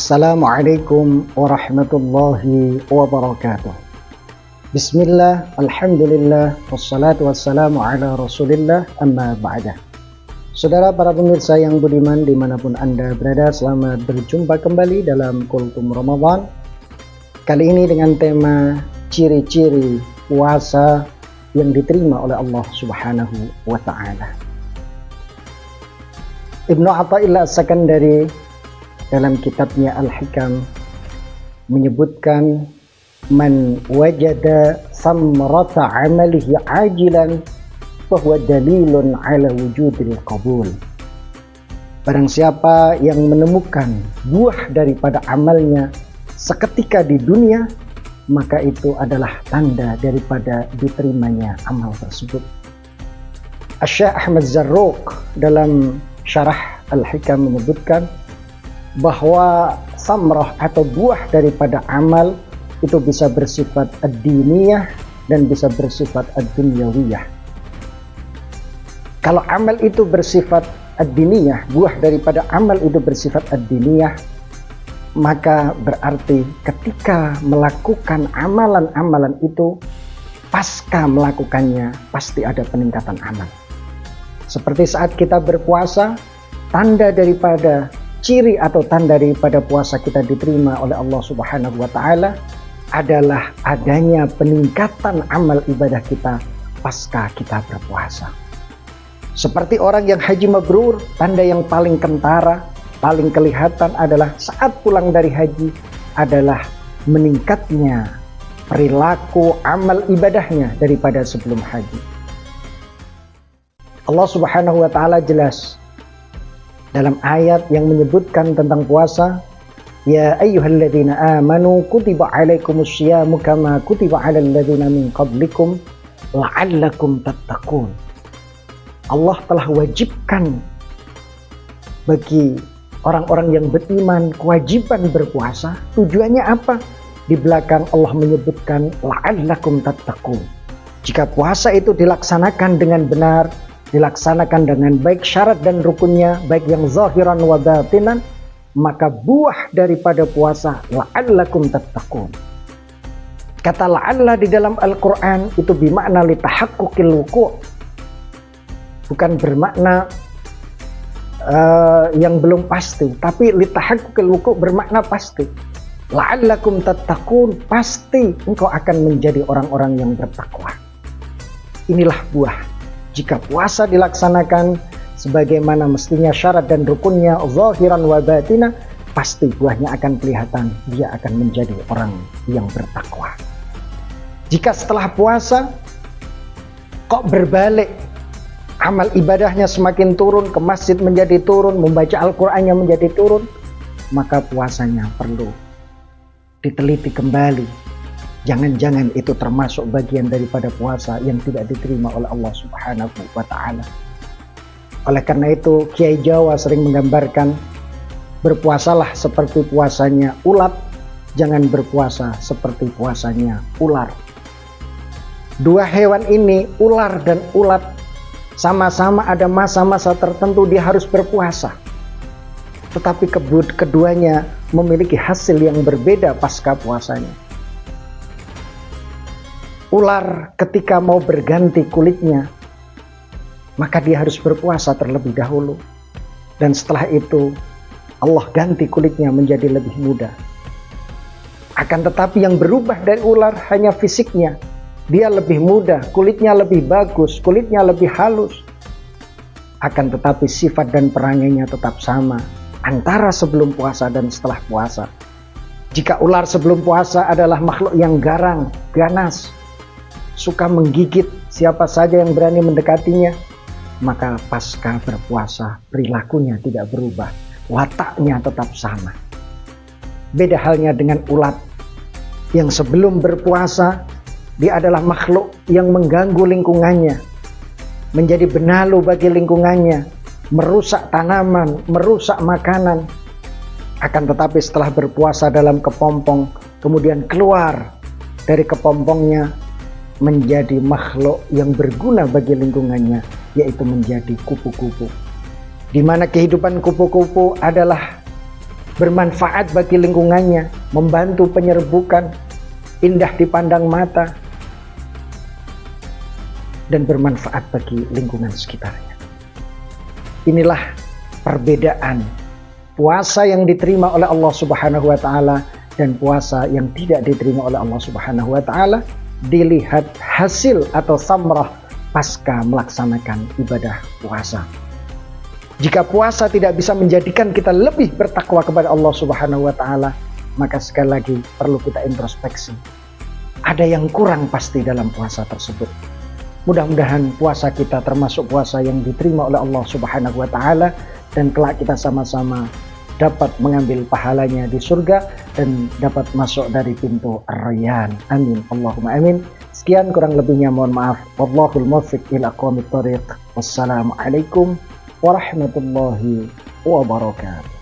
Assalamualaikum warahmatullahi wabarakatuh. Bismillah, alhamdulillah, wassalatu wassalamu ala rasulillah, amma ba'dah. Saudara para pemirsa yang budiman dimanapun Anda berada, selamat berjumpa kembali dalam Kultum Ramadan. Kali ini dengan tema ciri-ciri puasa yang diterima oleh Allah Subhanahu wa Ta'ala. Ibnu Athaillah As-Sakandari dalam kitabnya Al-Hikam menyebutkan, man wajada samrata amalihi ajilan fahuwa dalilun ala wujudil qabul. Barang siapa yang menemukan buah daripada amalnya seketika di dunia, maka itu adalah tanda daripada diterimanya amal tersebut. Asy-Syaikh Ahmad Zarruq dalam syarah Al-Hikam menyebutkan bahwa samrah atau buah daripada amal itu bisa bersifat ad-diniyah dan bisa bersifat ad-dunyawiyah. Kalau amal itu bersifat ad-diniyah, buah daripada amal itu bersifat ad-diniyah, maka berarti ketika melakukan amalan-amalan itu, pasca melakukannya pasti ada peningkatan amal. Seperti saat kita berpuasa, tanda daripada ciri atau tanda daripada puasa kita diterima oleh Allah Subhanahu wa Ta'ala adalah adanya peningkatan amal ibadah kita pasca kita berpuasa. Seperti orang yang haji mabrur, tanda yang paling kentara, paling kelihatan adalah saat pulang dari haji adalah meningkatnya perilaku amal ibadahnya daripada sebelum haji. Allah Subhanahu wa Ta'ala jelas dalam ayat yang menyebutkan tentang puasa, ya ayyuhalladzina amanu kutiba alaikumusyiyamu kama kutiba alal ladzina min qablikum la'allakum tattaqun. Allah telah wajibkan bagi orang-orang yang beriman kewajiban berpuasa. Tujuannya apa? Di belakang Allah menyebutkan la'allakum tattaqun. Jika puasa itu dilaksanakan dengan benar, dilaksanakan dengan baik syarat dan rukunnya, baik yang zahiran wa batinan, maka buah daripada puasa la'allakum tattaqun. Kata la'alla di dalam Al-Quran itu bermakna litahaqquqil wuqu', bukan bermakna yang belum pasti, tapi litahaqquqil wuqu' bermakna pasti. La'allakum tattaqun, pasti engkau akan menjadi orang-orang yang bertakwa. Inilah buah. Jika puasa dilaksanakan sebagaimana mestinya syarat dan rukunnya zahiran wa batina, pasti buahnya akan kelihatan, dia akan menjadi orang yang bertakwa. Jika setelah puasa kok berbalik, amal ibadahnya semakin turun, ke masjid menjadi turun, membaca Al-Qur'annya menjadi turun, maka puasanya perlu diteliti kembali. Jangan-jangan itu termasuk bagian daripada puasa yang tidak diterima oleh Allah Subhanahu wa Ta'ala. Oleh karena itu, Kiai Jawa sering menggambarkan, berpuasalah seperti puasanya ulat, jangan berpuasa seperti puasanya ular. Dua hewan ini, ular dan ulat, sama-sama ada masa-masa tertentu dia harus berpuasa. Tetapi keduanya memiliki hasil yang berbeda pasca puasanya. Ular ketika mau berganti kulitnya, maka dia harus berpuasa terlebih dahulu. Dan setelah itu, Allah ganti kulitnya menjadi lebih muda. Akan tetapi yang berubah dari ular hanya fisiknya. Dia lebih muda, kulitnya lebih bagus, kulitnya lebih halus. Akan tetapi sifat dan perangainya tetap sama antara sebelum puasa dan setelah puasa. Jika ular sebelum puasa adalah makhluk yang garang, ganas, suka menggigit siapa saja yang berani mendekatinya, maka pasca berpuasa perilakunya tidak berubah, wataknya tetap sama. Beda halnya dengan ulat yang sebelum berpuasa dia adalah makhluk yang mengganggu lingkungannya, menjadi benalu bagi lingkungannya, merusak tanaman, merusak makanan. Akan tetapi setelah berpuasa dalam kepompong, kemudian keluar dari kepompongnya menjadi makhluk yang berguna bagi lingkungannya, yaitu menjadi kupu-kupu. Di mana kehidupan kupu-kupu adalah bermanfaat bagi lingkungannya, membantu penyerbukan, indah dipandang mata, dan bermanfaat bagi lingkungan sekitarnya. Inilah perbedaan puasa yang diterima oleh Allah Subhanahu wa taala dan puasa yang tidak diterima oleh Allah Subhanahu wa taala. Dilihat hasil atau samrah pasca melaksanakan ibadah puasa. Jika puasa tidak bisa menjadikan kita lebih bertakwa kepada Allah Subhanahu wa taala, maka sekali lagi perlu kita introspeksi. Ada yang kurang pasti dalam puasa tersebut. Mudah-mudahan puasa kita termasuk puasa yang diterima oleh Allah Subhanahu wa taala, dan kelak kita sama-sama dapat mengambil pahalanya di surga dan dapat masuk dari pintu Ar-Rayyan. Amin. Allahumma amin. Sekian, kurang lebihnya mohon maaf. Wallahul muwaffiq ila aqwamit thoriq. Wassalamualaikum warahmatullahi wabarakatuh.